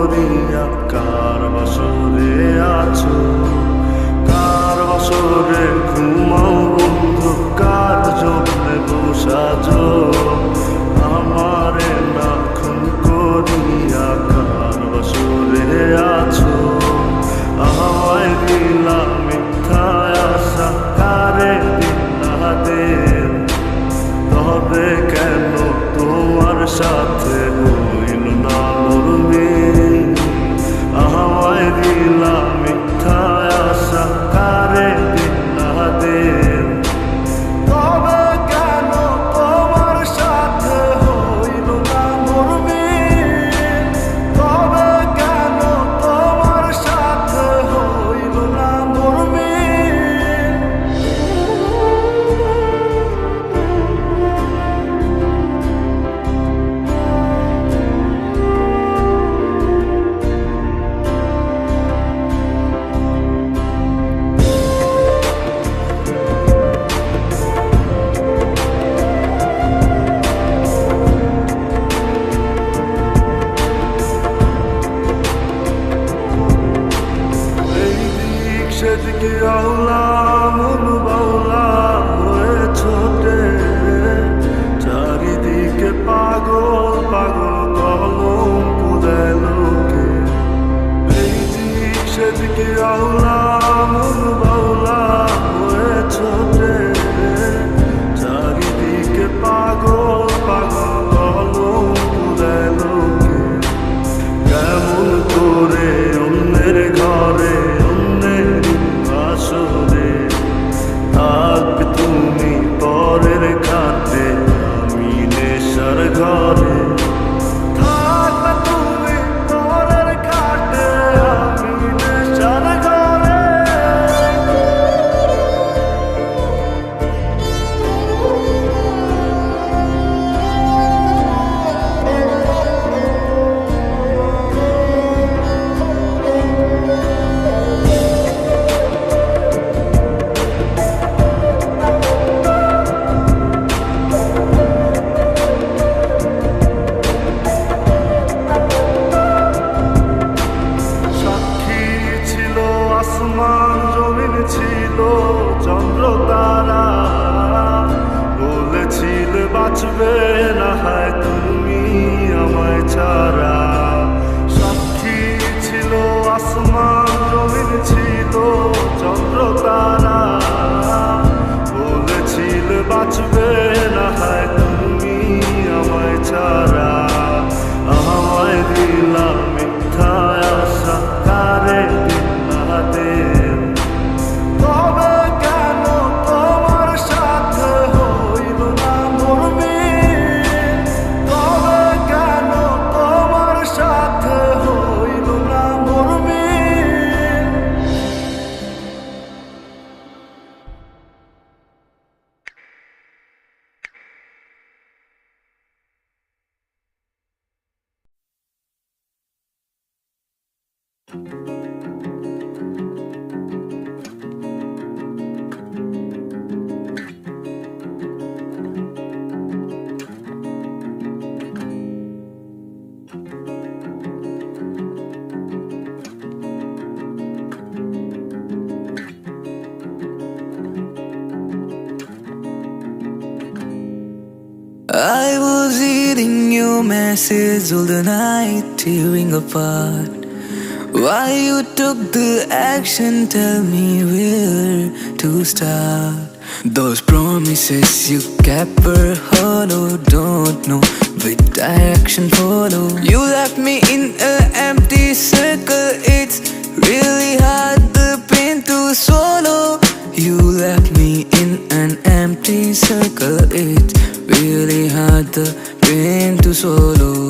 করিয়া কার বাসরে আছো, কার বাসরে ঘুমাও বন্ধু, কার জন্যে বসাজো আমারে না খুন করিয়া কার বাসরে আছো। আমায় দিলা মিথ্যা আশা, কারে দিলা দেব, তবে কেন তোমার সাথে হইল না মরমিল। আমায় দিলা মিথ্যা আশা, কারে দিলা দেব, তবে কেন তোমার সাথে হইল না মরমিল। তবে কেন তোমার সাথে হইল না মরমিল। সেদিকে আওলা মন বাউলা হয়ে ছোটে, চারিদিকে পাগল পাগল কলম পুরায় লোকে। এই দিক সেদিকে আওলা মন বাউলা হয়ে ছোটে, চারিদিকে পাগল পাগল কলম পুরায় লোকে। কেমন করে অন্যের ঘরে আসরে থাকবে তুমি পরের খাতে, আমি নেশার ঘরে থাকবে তুমি পরের খাতে, আমি নেশার ঘরে। আসমান জমিন ছিল চন্দ্র তারা, বলেছিলে বাঁচবে না হয় তুমি আমায় ছাড়া। সাক্ষী ছিল আসমান জমিন ছিল চন্দ্র তারা, বলেছিলে বাঁচবে না হয় তুমি আমায় ছাড়া। আমায় দিলা মিথ্যা আশা, কারে দেব, তবে কেন তোমার সাথে হইল না মরমিল। তবে কেন তোমার সাথে হইল না মরমিল। I was reading your message all the night, tearing apart. Why you took the action, tell me where to start. Those promises you kept were hollow, don't know which direction follow. You left me in an empty circle, it's really hard the pain to swallow. You left me in an empty circle, it's really hard the pain to swallow.